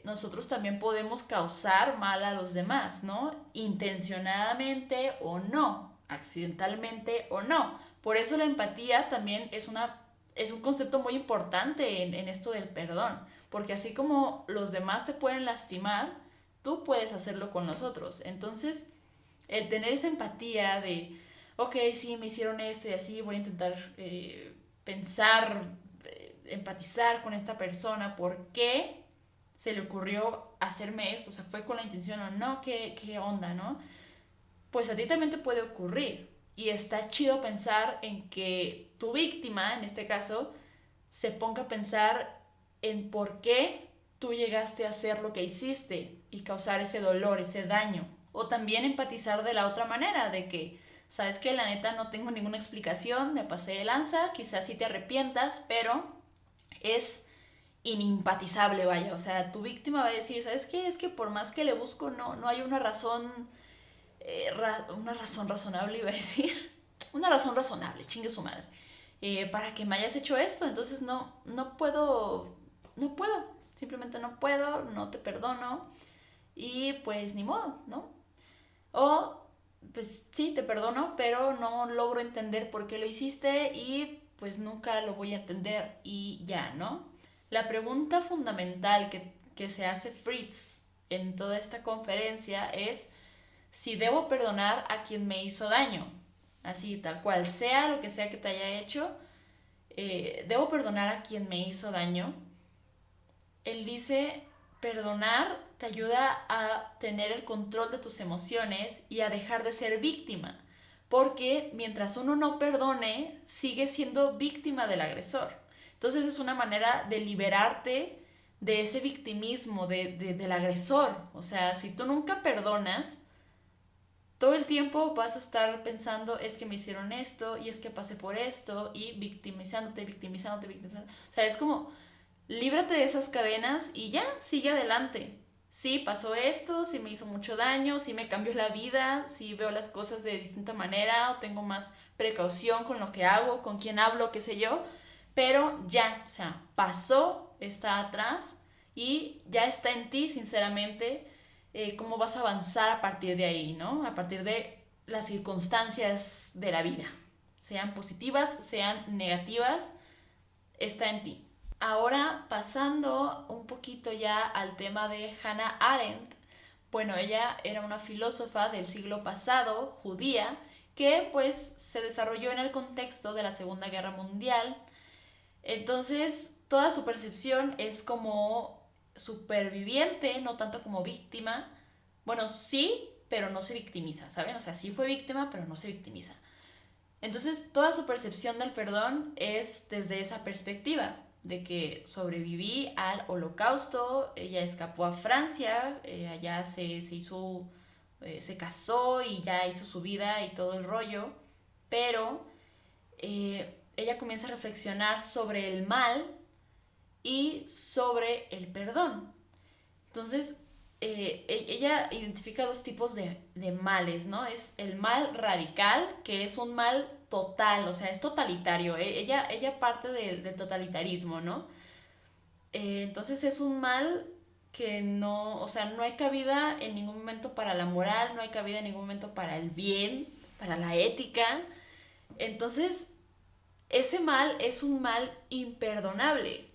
nosotros también podemos causar mal a los demás, ¿no? Intencionadamente o no, accidentalmente o no. Por eso la empatía también es un concepto muy importante en esto del perdón, porque así como los demás te pueden lastimar, tú puedes hacerlo con los otros. Entonces, el tener esa empatía de, ok, sí, me hicieron esto y así, voy a intentar pensar, empatizar con esta persona, ¿por qué se le ocurrió hacerme esto? O sea, ¿fue con la intención o no? ¿Qué onda, no? Pues a ti también te puede ocurrir. Y está chido pensar en que tu víctima, en este caso, se ponga a pensar en por qué tú llegaste a hacer lo que hiciste y causar ese dolor, ese daño. O también empatizar de la otra manera, de que, sabes que la neta no tengo ninguna explicación, me pasé de lanza, quizás sí te arrepientas, pero es inimpatizable, vaya. O sea, tu víctima va a decir, ¿sabes qué? Es que por más que le busco, no hay una razón, una razón razonable, iba a decir. Una razón razonable, chingue su madre. Para que me hayas hecho esto. Entonces no puedo, simplemente no puedo, no te perdono. Y pues ni modo, ¿no? O, pues sí, te perdono, pero no logro entender por qué lo hiciste y pues nunca lo voy a entender y ya, ¿no? La pregunta fundamental que se hace Fritz en toda esta conferencia es si debo perdonar a quien me hizo daño. Así, tal cual, sea lo que sea que te haya hecho, debo perdonar a quien me hizo daño. Él dice, perdonar te ayuda a tener el control de tus emociones y a dejar de ser víctima, porque mientras uno no perdone, sigue siendo víctima del agresor. Entonces es una manera de liberarte de ese victimismo del agresor. O sea, si tú nunca perdonas, todo el tiempo vas a estar pensando, es que me hicieron esto, y es que pasé por esto, y victimizándote. O sea, es como, líbrate de esas cadenas y ya, sigue adelante. Sí, pasó esto, sí me hizo mucho daño, sí me cambió la vida, sí veo las cosas de distinta manera, o tengo más precaución con lo que hago, con quién hablo, qué sé yo, pero ya, o sea, pasó, está atrás y ya está en ti, sinceramente, cómo vas a avanzar a partir de ahí, ¿no? A partir de las circunstancias de la vida, sean positivas, sean negativas, está en ti. Ahora, pasando un poquito ya al tema de Hannah Arendt, bueno, ella era una filósofa del siglo pasado, judía, que pues se desarrolló en el contexto de la Segunda Guerra Mundial. Entonces, toda su percepción es como superviviente, no tanto como víctima. Bueno, sí, pero no se victimiza, ¿saben? O sea, sí fue víctima, pero no se victimiza. Entonces, toda su percepción del perdón es desde esa perspectiva, de que sobreviví al holocausto, ella escapó a Francia, allá se hizo, se casó y ya hizo su vida y todo el rollo, pero ella comienza a reflexionar sobre el mal y sobre el perdón. Entonces, ella identifica dos tipos de males, ¿no? Es el mal radical, que es un mal total, o sea, es totalitario. Ella parte del totalitarismo, ¿no? Entonces es un mal que no, o sea, no hay cabida en ningún momento para la moral, no hay cabida en ningún momento para el bien, para la ética. Entonces, ese mal es un mal imperdonable.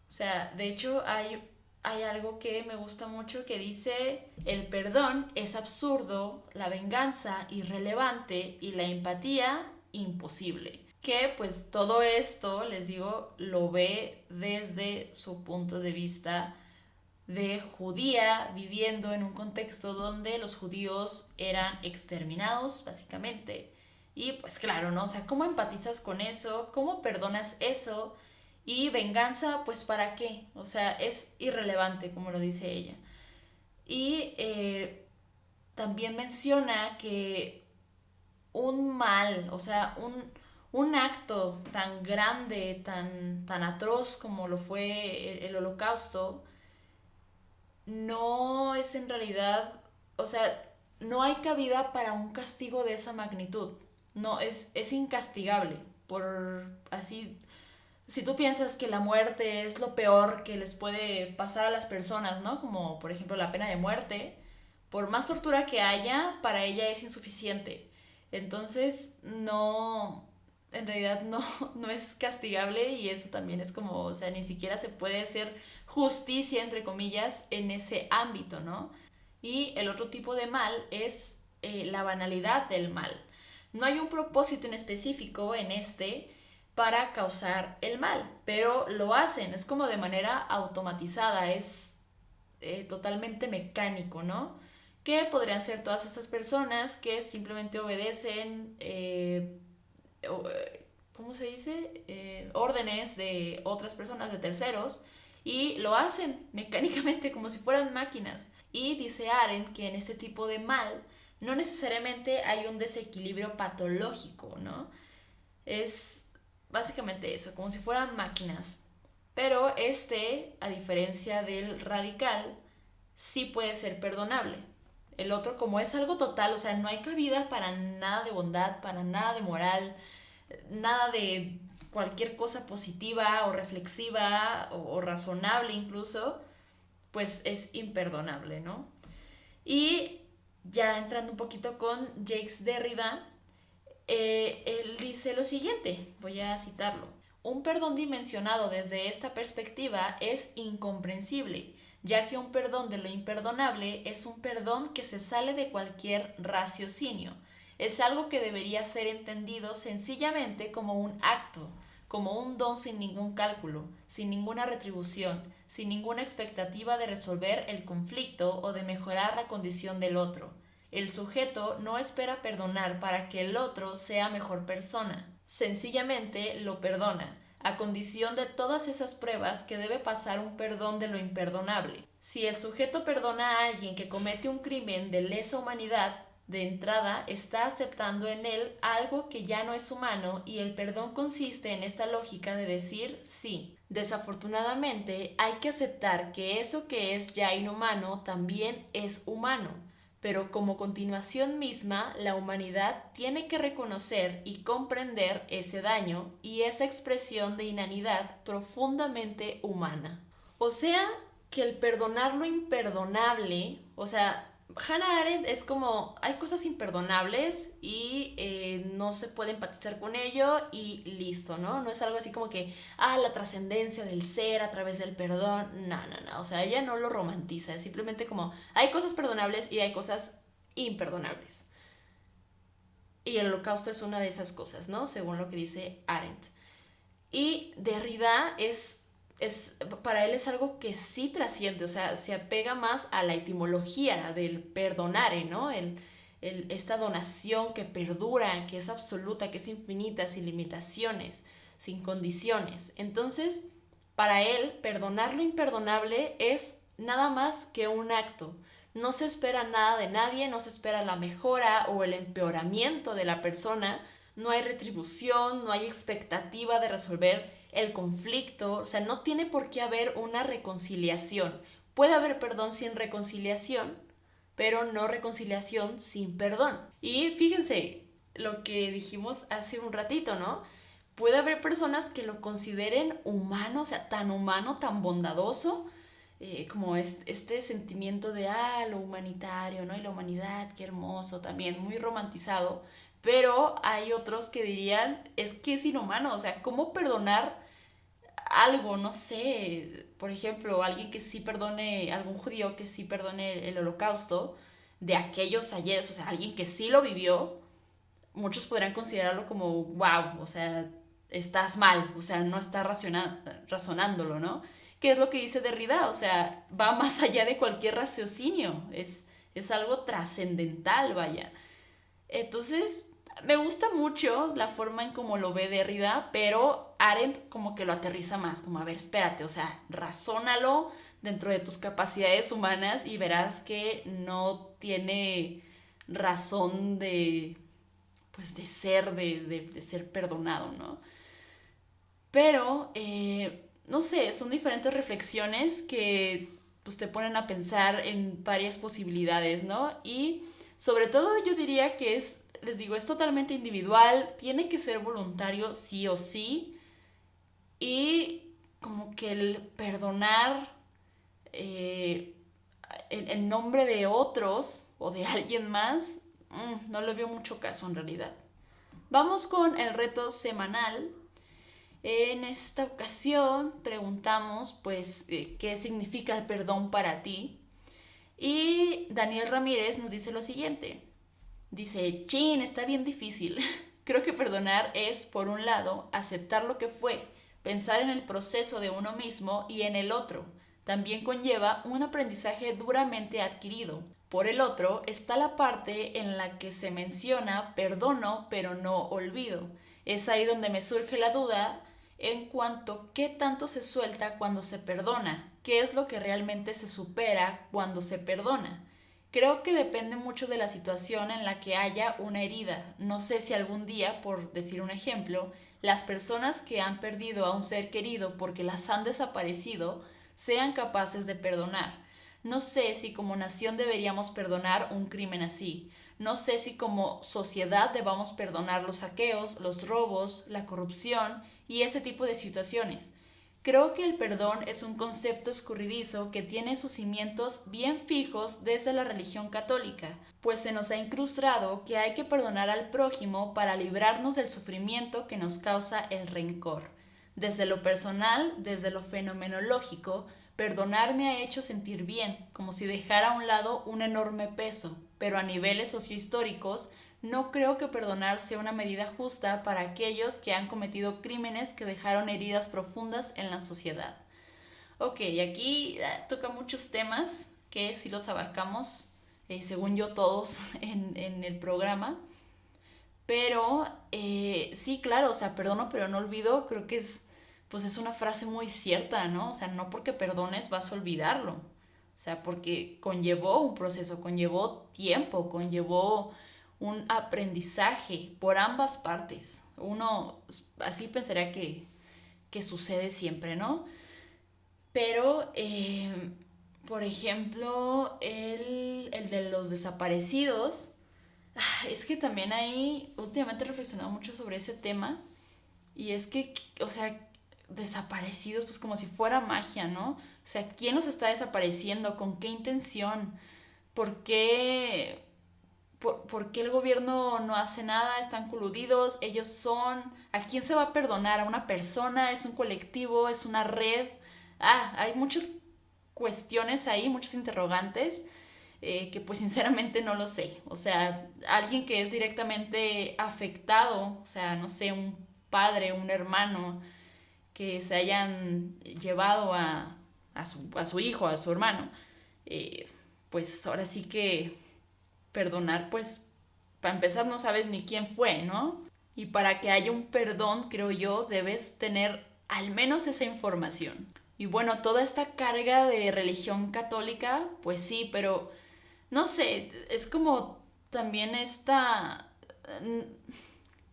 O sea, de hecho hay algo que me gusta mucho que dice, el perdón es absurdo, la venganza irrelevante y la empatía imposible. Que pues todo esto, les digo, lo ve desde su punto de vista de judía, viviendo en un contexto donde los judíos eran exterminados, básicamente. Y pues claro, ¿no? O sea, ¿cómo empatizas con eso? ¿Cómo perdonas eso? Y venganza, pues ¿para qué? O sea, es irrelevante, como lo dice ella. Y también menciona que un mal, o sea, un acto tan grande, tan atroz como lo fue el holocausto, no es en realidad, o sea, no hay cabida para un castigo de esa magnitud. No, es incastigable. Por así, si tú piensas que la muerte es lo peor que les puede pasar a las personas, ¿no? Como por ejemplo la pena de muerte, por más tortura que haya, para ella es insuficiente. Entonces, no, en realidad no es castigable y eso también es como, o sea, ni siquiera se puede hacer justicia, entre comillas, en ese ámbito, ¿no? Y el otro tipo de mal es la banalidad del mal. No hay un propósito en específico en este para causar el mal, pero lo hacen, es como de manera automatizada, es totalmente mecánico, ¿no? Que podrían ser todas estas personas que simplemente obedecen, ¿cómo se dice? Órdenes de otras personas, de terceros, y lo hacen mecánicamente como si fueran máquinas. Y dice Arendt que en este tipo de mal no necesariamente hay un desequilibrio patológico, ¿no? Es básicamente eso, como si fueran máquinas. Pero a diferencia del radical, sí puede ser perdonable. El otro, como es algo total, o sea, no hay cabida para nada de bondad, para nada de moral, nada de cualquier cosa positiva o reflexiva o razonable incluso, pues es imperdonable, ¿no? Y ya entrando un poquito con Jacques Derrida, él dice lo siguiente, voy a citarlo. Un perdón dimensionado desde esta perspectiva es incomprensible, ya que un perdón de lo imperdonable es un perdón que se sale de cualquier raciocinio. Es algo que debería ser entendido sencillamente como un acto, como un don sin ningún cálculo, sin ninguna retribución, sin ninguna expectativa de resolver el conflicto o de mejorar la condición del otro. El sujeto no espera perdonar para que el otro sea mejor persona. Sencillamente lo perdona, a condición de todas esas pruebas que debe pasar un perdón de lo imperdonable. Si el sujeto perdona a alguien que comete un crimen de lesa humanidad, de entrada está aceptando en él algo que ya no es humano y el perdón consiste en esta lógica de decir sí. Desafortunadamente hay que aceptar que eso que es ya inhumano también es humano. Pero como continuación misma, la humanidad tiene que reconocer y comprender ese daño y esa expresión de inanidad profundamente humana. O sea, que el perdonar lo imperdonable, o sea, Hannah Arendt es como, hay cosas imperdonables y no se puede empatizar con ello y listo, ¿no? No es algo así como que, la trascendencia del ser a través del perdón, no, o sea, ella no lo romantiza, es simplemente como, hay cosas perdonables y hay cosas imperdonables. Y el holocausto es una de esas cosas, ¿no? Según lo que dice Arendt. Y Derrida para él es algo que sí trasciende, o sea, se apega más a la etimología del perdonare, ¿no? Esta donación que perdura, que es absoluta, que es infinita, sin limitaciones, sin condiciones. Entonces, para él, perdonar lo imperdonable es nada más que un acto. No se espera nada de nadie, no se espera la mejora o el empeoramiento de la persona, no hay retribución, no hay expectativa de resolver el conflicto, o sea, no tiene por qué haber una reconciliación. Puede haber perdón sin reconciliación, pero no reconciliación sin perdón. Y fíjense lo que dijimos hace un ratito, ¿no? Puede haber personas que lo consideren humano, o sea, tan humano, tan bondadoso, como este sentimiento de, lo humanitario, ¿no? Y la humanidad, qué hermoso, también muy romantizado. Pero hay otros que dirían, es que es inhumano, o sea, ¿cómo perdonar algo? No sé, por ejemplo, alguien que sí perdone, algún judío que sí perdone el holocausto de aquellos ayeres, o sea, alguien que sí lo vivió, muchos podrían considerarlo como, wow, o sea, estás mal, o sea, no estás razonándolo, ¿no? ¿Qué es lo que dice Derrida? O sea, va más allá de cualquier raciocinio, es algo trascendental, vaya. Entonces, me gusta mucho la forma en cómo lo ve Derrida, pero Arendt como que lo aterriza más, como a ver, espérate, o sea, razónalo dentro de tus capacidades humanas y verás que no tiene razón de, pues, de ser, de ser perdonado, ¿no? Pero, no sé, son diferentes reflexiones que pues, te ponen a pensar en varias posibilidades, ¿no? Y sobre todo yo diría que les digo, es totalmente individual, tiene que ser voluntario sí o sí, y como que el perdonar en nombre de otros o de alguien más, no le veo mucho caso en realidad. Vamos con el reto semanal. En esta ocasión preguntamos, pues, ¿qué significa el perdón para ti? Y Daniel Ramírez nos dice lo siguiente. Dice, chin, está bien difícil. Creo que perdonar es, por un lado, aceptar lo que fue, pensar en el proceso de uno mismo y en el otro. También conlleva un aprendizaje duramente adquirido. Por el otro, está la parte en la que se menciona perdono, pero no olvido. Es ahí donde me surge la duda en cuanto a qué tanto se suelta cuando se perdona, qué es lo que realmente se supera cuando se perdona. Creo que depende mucho de la situación en la que haya una herida. No sé si algún día, por decir un ejemplo, las personas que han perdido a un ser querido porque las han desaparecido sean capaces de perdonar. No sé si como nación deberíamos perdonar un crimen así. No sé si como sociedad debamos perdonar los saqueos, los robos, la corrupción y ese tipo de situaciones. Creo que el perdón es un concepto escurridizo que tiene sus cimientos bien fijos desde la religión católica, pues se nos ha incrustado que hay que perdonar al prójimo para librarnos del sufrimiento que nos causa el rencor. Desde lo personal, desde lo fenomenológico, perdonar me ha hecho sentir bien, como si dejara a un lado un enorme peso, pero a niveles sociohistóricos no creo que perdonar sea una medida justa para aquellos que han cometido crímenes que dejaron heridas profundas en la sociedad. Ok, aquí toca muchos temas que sí los abarcamos, según yo todos en el programa, pero sí, claro, o sea, perdono pero no olvido, creo que pues es una frase muy cierta, ¿no? O sea, no porque perdones vas a olvidarlo, o sea, porque conllevó un proceso, conllevó tiempo, conllevó un aprendizaje por ambas partes. Uno así pensaría que sucede siempre, ¿no? Pero, por ejemplo, el de los desaparecidos, es que también ahí últimamente he reflexionado mucho sobre ese tema y es que, o sea, desaparecidos, pues como si fuera magia, ¿no? O sea, ¿quién los está desapareciendo? ¿Con qué intención? ¿Por qué? ¿Por qué el gobierno no hace nada? ¿Están coludidos? ¿Ellos son? ¿A quién se va a perdonar? ¿A una persona? ¿Es un colectivo? ¿Es una red? Hay muchas cuestiones ahí, muchos interrogantes que pues sinceramente no lo sé. O sea, alguien que es directamente afectado, o sea, no sé, un padre, un hermano, que se hayan llevado a su hijo, a su hermano, pues ahora sí que perdonar, pues para empezar no sabes ni quién fue, ¿no? Y para que haya un perdón, creo yo, debes tener al menos esa información. Y bueno, toda esta carga de religión católica, pues sí, pero no sé, es como también esta,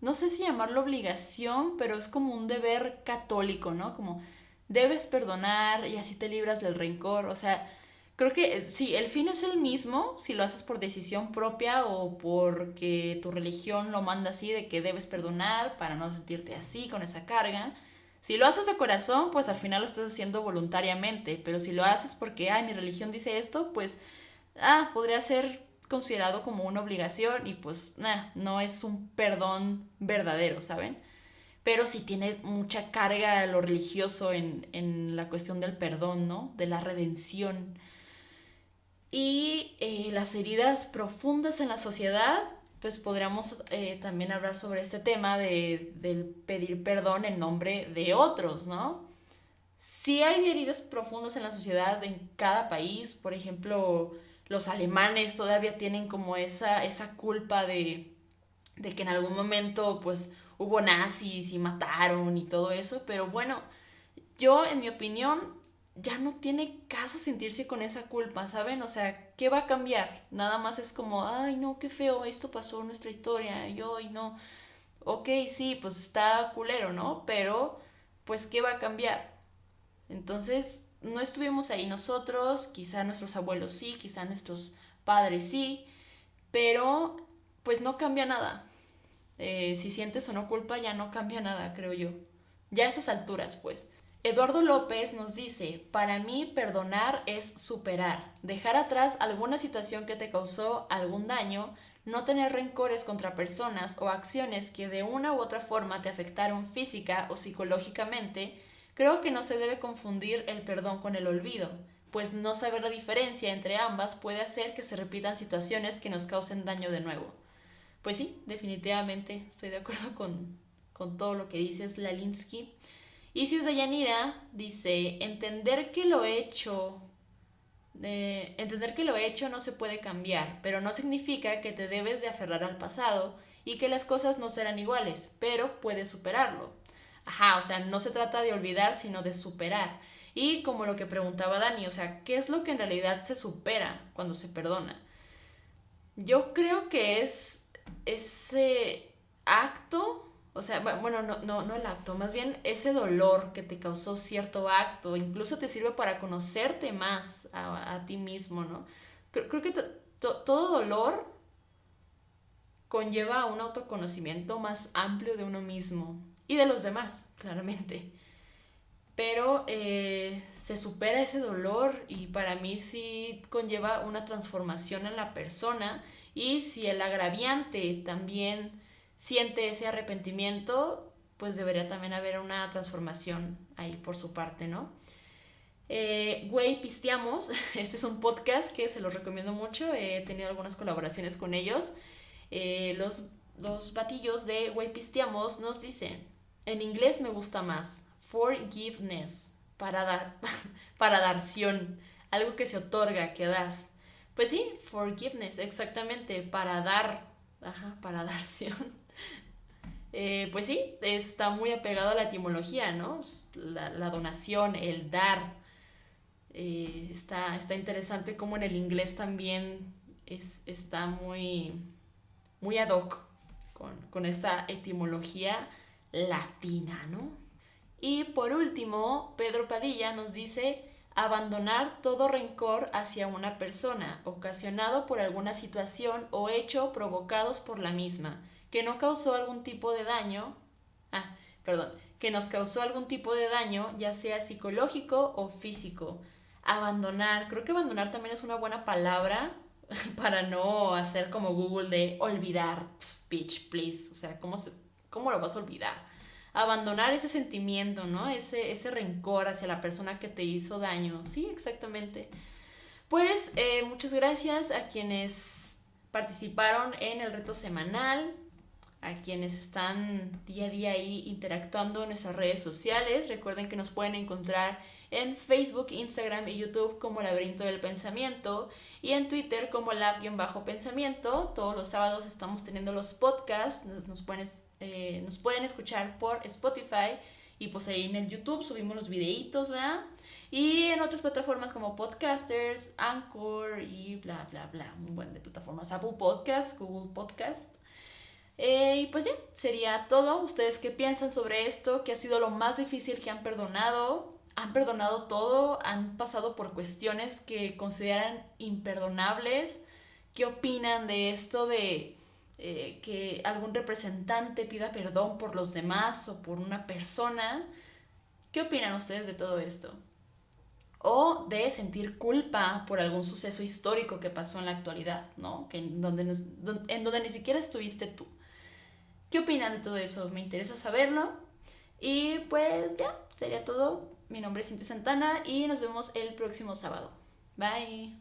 no sé si llamarlo obligación, pero es como un deber católico, ¿no? Como debes perdonar y así te libras del rencor, o sea, creo que sí, el fin es el mismo si lo haces por decisión propia o porque tu religión lo manda así de que debes perdonar para no sentirte así con esa carga. Si lo haces de corazón, pues al final lo estás haciendo voluntariamente, pero si lo haces porque, mi religión dice esto, pues, podría ser considerado como una obligación y pues, no es un perdón verdadero, ¿saben? Pero sí tiene mucha carga lo religioso en la cuestión del perdón, ¿no? De la redención. Y las heridas profundas en la sociedad, pues podríamos también hablar sobre este tema del pedir perdón en nombre de otros, ¿no? Sí hay heridas profundas en la sociedad en cada país, por ejemplo, los alemanes todavía tienen como esa culpa de que en algún momento pues hubo nazis y mataron y todo eso, pero bueno, yo en mi opinión ya no tiene caso sentirse con esa culpa, ¿saben? O sea, ¿qué va a cambiar? Nada más es como, ay no, qué feo, esto pasó en nuestra historia, y hoy no. Ok, sí, pues está culero, ¿no? Pero, pues, ¿qué va a cambiar? Entonces, no estuvimos ahí nosotros, quizá nuestros abuelos sí, quizá nuestros padres sí, pero pues no cambia nada. Si sientes o no culpa, ya no cambia nada, creo yo. Ya a esas alturas, pues. Eduardo López nos dice, para mí perdonar es superar, dejar atrás alguna situación que te causó algún daño, no tener rencores contra personas o acciones que de una u otra forma te afectaron física o psicológicamente. Creo que no se debe confundir el perdón con el olvido, pues no saber la diferencia entre ambas puede hacer que se repitan situaciones que nos causen daño de nuevo. Pues sí, definitivamente estoy de acuerdo con todo lo que dices, Lalinsky. Isis de Yanira dice, entender que lo hecho no se puede cambiar, pero no significa que te debes de aferrar al pasado y que las cosas no serán iguales, pero puedes superarlo. Ajá, o sea, no se trata de olvidar, sino de superar. Y como lo que preguntaba Dani, o sea, ¿qué es lo que en realidad se supera cuando se perdona? Yo creo que es ese acto, o sea, bueno, no el acto, más bien ese dolor que te causó cierto acto, incluso te sirve para conocerte más a ti mismo, ¿no? Creo que todo dolor conlleva un autoconocimiento más amplio de uno mismo y de los demás, claramente. Pero se supera ese dolor y para mí sí conlleva una transformación en la persona, y si el agraviante también siente ese arrepentimiento, pues debería también haber una transformación ahí por su parte, ¿no? Güey Pisteamos, este es un podcast que se los recomiendo mucho, he tenido algunas colaboraciones con ellos. Los batillos de Güey Pisteamos nos dicen, en inglés me gusta más, forgiveness, para dar, para darción, algo que se otorga, que das. Pues sí, forgiveness, exactamente, para dar, ajá, para darción. Pues sí, está muy apegado a la etimología, ¿no? La donación, el dar. Está interesante como en el inglés también está muy ad hoc con esta etimología latina, ¿no? Y por último, Pedro Padilla nos dice abandonar todo rencor hacia una persona, ocasionado por alguna situación o hecho provocados por la misma, que no causó algún tipo de daño, perdón, que nos causó algún tipo de daño, ya sea psicológico o físico. Abandonar, creo que abandonar también es una buena palabra para no hacer como Google de olvidar, bitch, please, o sea, ¿cómo lo vas a olvidar? Abandonar ese sentimiento, ¿no? Ese rencor hacia la persona que te hizo daño. Sí, exactamente. Pues muchas gracias a quienes participaron en el reto semanal, a quienes están día a día ahí interactuando en nuestras redes sociales. Recuerden que nos pueden encontrar en Facebook, Instagram y YouTube como Laberinto del Pensamiento, y en Twitter como Lab-Pensamiento. Todos los sábados estamos teniendo los podcasts, nos pueden escuchar por Spotify, y pues ahí en el YouTube subimos los videitos, ¿verdad? Y en otras plataformas como Podcasters, Anchor y bla, bla, bla. Un buen de plataformas. Apple Podcast, Google Podcast. Y pues sí, sería todo. ¿Ustedes qué piensan sobre esto? ¿Qué ha sido lo más difícil que han perdonado? ¿Han perdonado todo? ¿Han pasado por cuestiones que consideran imperdonables? ¿Qué opinan de esto de que algún representante pida perdón por los demás o por una persona? ¿Qué opinan ustedes de todo esto? O de sentir culpa por algún suceso histórico que pasó en la actualidad, ¿no? En donde ni siquiera estuviste tú. ¿Qué opinan de todo eso? Me interesa saberlo. Y pues ya, sería todo. Mi nombre es Cintia Santana y nos vemos el próximo sábado. Bye.